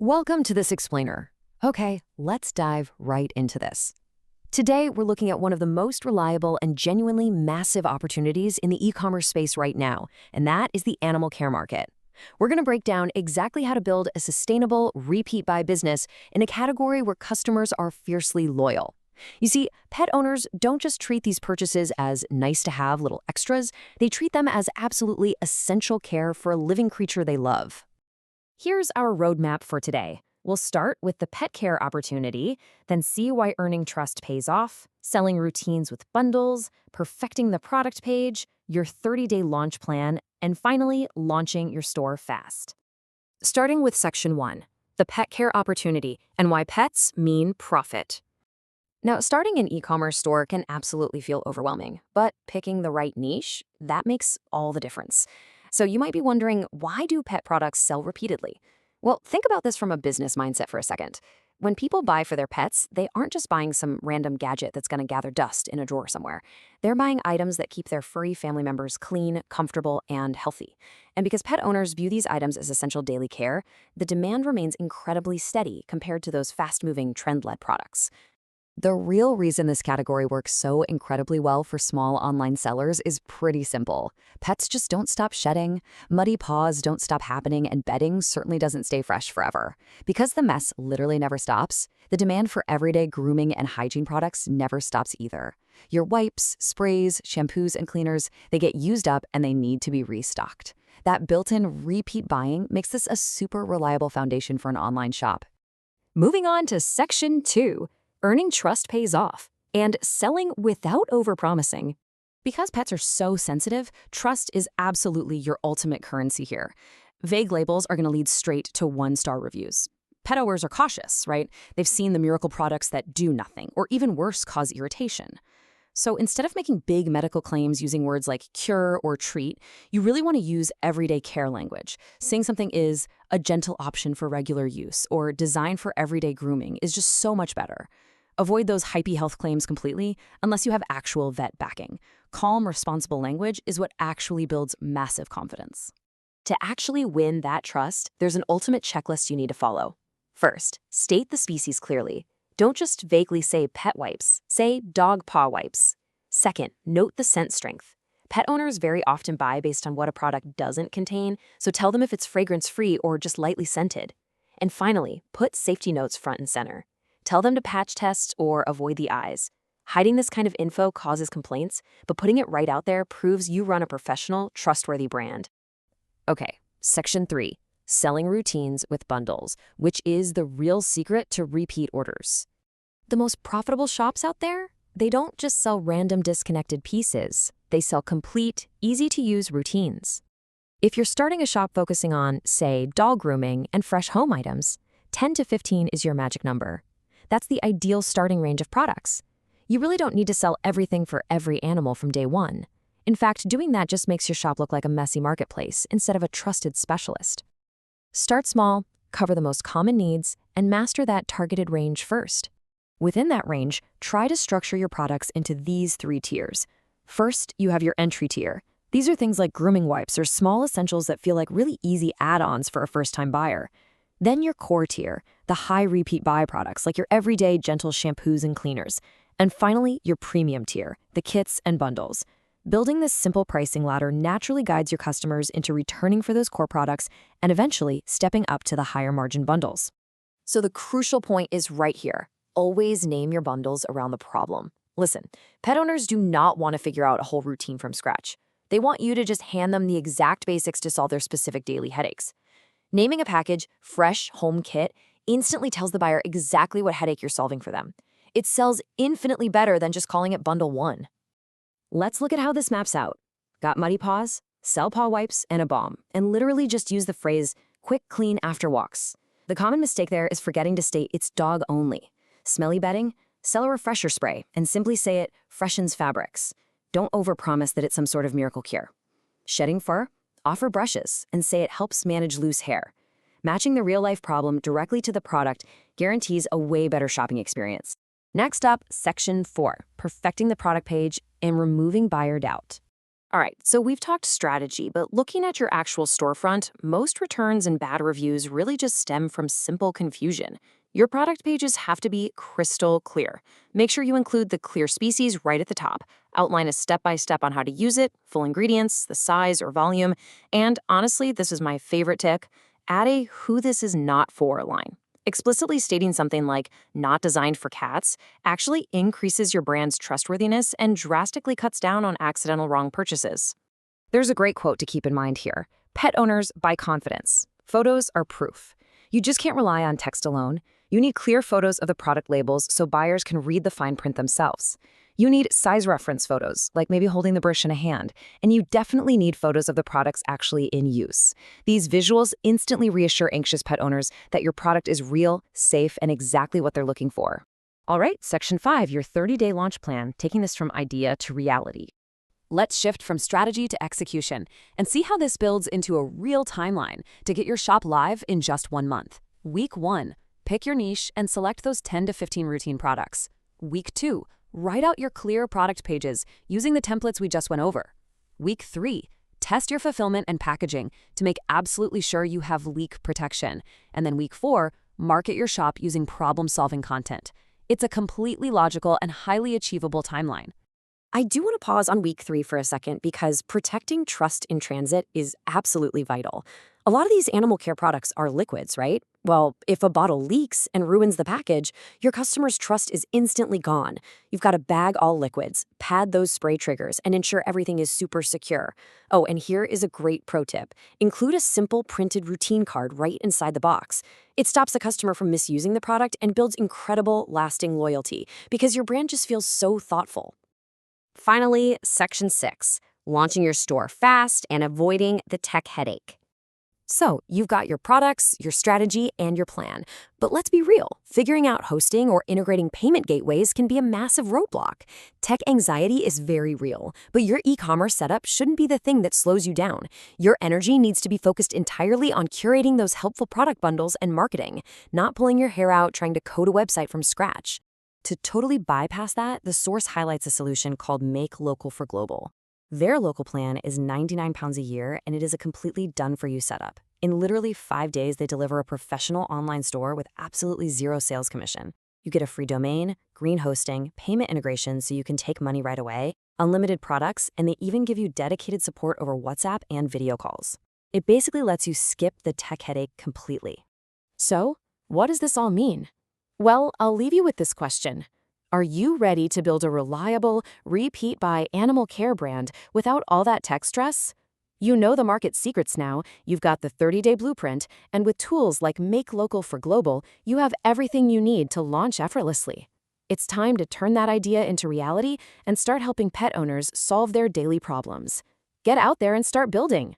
Welcome to this explainer. Okay, let's dive right into this. Today, we're looking at one of the most reliable and genuinely massive opportunities in the e-commerce space right now, and that is the animal care market. We're going to break down exactly how to build a sustainable, repeat buy business in a category where customers are fiercely loyal. You see, pet owners don't just treat these purchases as nice-to-have little extras, they treat them as absolutely essential care for a living creature they love. Here's our roadmap for today. We'll start with the pet care opportunity, then see why earning trust pays off, selling routines with bundles, perfecting the product page, your 30-day launch plan, and finally, launching your store fast. Starting with Section 1, the pet care opportunity and why pets mean profit. Now, starting an e-commerce store can absolutely feel overwhelming, but picking the right niche, that makes all the difference. So you might be wondering, why do pet products sell repeatedly? Well, think about this from a business mindset for a second. When people buy for their pets, they aren't just buying some random gadget that's going to gather dust in a drawer somewhere. They're buying items that keep their furry family members clean, comfortable, and healthy. And because pet owners view these items as essential daily care, the demand remains incredibly steady compared to those fast-moving, trend-led products. The real reason this category works so incredibly well for small online sellers is pretty simple. Pets just don't stop shedding, muddy paws don't stop happening, and bedding certainly doesn't stay fresh forever. Because the mess literally never stops, the demand for everyday grooming and hygiene products never stops either. Your wipes, sprays, shampoos, and cleaners, they get used up and they need to be restocked. That built-in repeat buying makes this a super reliable foundation for an online shop. Moving on to Section 2. Earning trust pays off, and selling without overpromising. Because pets are so sensitive, trust is absolutely your ultimate currency here. Vague labels are going to lead straight to one-star reviews. Pet owners are cautious, right? They've seen the miracle products that do nothing, or even worse, cause irritation. So instead of making big medical claims using words like cure or treat, you really want to use everyday care language. Saying something is a gentle option for regular use, or designed for everyday grooming is just so much better. Avoid those hypey health claims completely unless you have actual vet backing. Calm, responsible language is what actually builds massive confidence. To actually win that trust, there's an ultimate checklist you need to follow. First, state the species clearly. Don't just vaguely say pet wipes, say dog paw wipes. Second, note the scent strength. Pet owners very often buy based on what a product doesn't contain, so tell them if it's fragrance-free or just lightly scented. And finally, put safety notes front and center. Tell them to patch test or avoid the eyes. Hiding this kind of info causes complaints, but putting it right out there proves you run a professional, trustworthy brand. Okay, Section 3, selling routines with bundles, which is the real secret to repeat orders. The most profitable shops out there, they don't just sell random disconnected pieces. They sell complete, easy-to-use routines. If you're starting a shop focusing on, say, dog grooming and fresh home items, 10 to 15 is your magic number. That's the ideal starting range of products. You really don't need to sell everything for every animal from day one. In fact, doing that just makes your shop look like a messy marketplace instead of a trusted specialist. Start small, cover the most common needs, and master that targeted range first. Within that range, try to structure your products into these 3 tiers. First, you have your entry tier. These are things like grooming wipes or small essentials that feel like really easy add-ons for a first-time buyer. Then your core tier, the high repeat buy products like your everyday gentle shampoos and cleaners. And finally, your premium tier, the kits and bundles. Building this simple pricing ladder naturally guides your customers into returning for those core products and eventually stepping up to the higher margin bundles. So the crucial point is right here. Always name your bundles around the problem. Listen, pet owners do not want to figure out a whole routine from scratch. They want you to just hand them the exact basics to solve their specific daily headaches. Naming a package, fresh home kit, instantly tells the buyer exactly what headache you're solving for them. It sells infinitely better than just calling it Bundle 1. Let's look at how this maps out. Got muddy paws? Sell paw wipes and a balm, and literally just use the phrase, quick clean after walks. The common mistake there is forgetting to state it's dog only. Smelly bedding? Sell a refresher spray and simply say it freshens fabrics. Don't overpromise that it's some sort of miracle cure. Shedding fur? Offer brushes and say it helps manage loose hair. Matching the real-life problem directly to the product guarantees a way better shopping experience. Next up, Section 4, perfecting the product page and removing buyer doubt. All right, so we've talked strategy, but looking at your actual storefront, most returns and bad reviews really just stem from simple confusion. Your product pages have to be crystal clear. Make sure you include the clear species right at the top. Outline a step-by-step on how to use it, full ingredients, the size or volume, and honestly, this is my favorite tip, add a who this is not for line. Explicitly stating something like not designed for cats actually increases your brand's trustworthiness and drastically cuts down on accidental wrong purchases. There's a great quote to keep in mind here. Pet owners buy confidence. Photos are proof. You just can't rely on text alone. You need clear photos of the product labels so buyers can read the fine print themselves. You need size reference photos, like maybe holding the brush in a hand, and you definitely need photos of the products actually in use. These visuals instantly reassure anxious pet owners that your product is real, safe, and exactly what they're looking for. All right, Section 5, your 30-day launch plan, taking this from idea to reality. Let's shift from strategy to execution and see how this builds into a real timeline to get your shop live in just 1 month. Week 1, pick your niche and select those 10 to 15 routine products. Week 2, write out your clear product pages using the templates we just went over. Week 3, test your fulfillment and packaging to make absolutely sure you have leak protection. And then week 4, market your shop using problem-solving content. It's a completely logical and highly achievable timeline. I do want to pause on week 3 for a second because protecting trust in transit is absolutely vital. A lot of these animal care products are liquids, right? Well, if a bottle leaks and ruins the package, your customer's trust is instantly gone. You've got to bag all liquids, pad those spray triggers, and ensure everything is super secure. Oh, and here is a great pro tip. Include a simple printed routine card right inside the box. It stops the customer from misusing the product and builds incredible, lasting loyalty because your brand just feels so thoughtful. Finally, Section 6, launching your store fast and avoiding the tech headache. So, you've got your products, your strategy, and your plan. But let's be real, figuring out hosting or integrating payment gateways can be a massive roadblock. Tech anxiety is very real, but your e-commerce setup shouldn't be the thing that slows you down. Your energy needs to be focused entirely on curating those helpful product bundles and marketing, not pulling your hair out trying to code a website from scratch. To totally bypass that, the source highlights a solution called Make Local for Global. Their local plan is £99 a year, and it is a completely done-for-you setup. In literally 5 days, they deliver a professional online store with absolutely zero sales commission. You get a free domain, green hosting, payment integration so you can take money right away, unlimited products, and they even give you dedicated support over WhatsApp and video calls. It basically lets you skip the tech headache completely. So, what does this all mean? Well, I'll leave you with this question. Are you ready to build a reliable, repeat-buy animal care brand without all that tech stress? You know the market's secrets now, you've got the 30-day blueprint, and with tools like Make Local for Global, you have everything you need to launch effortlessly. It's time to turn that idea into reality and start helping pet owners solve their daily problems. Get out there and start building.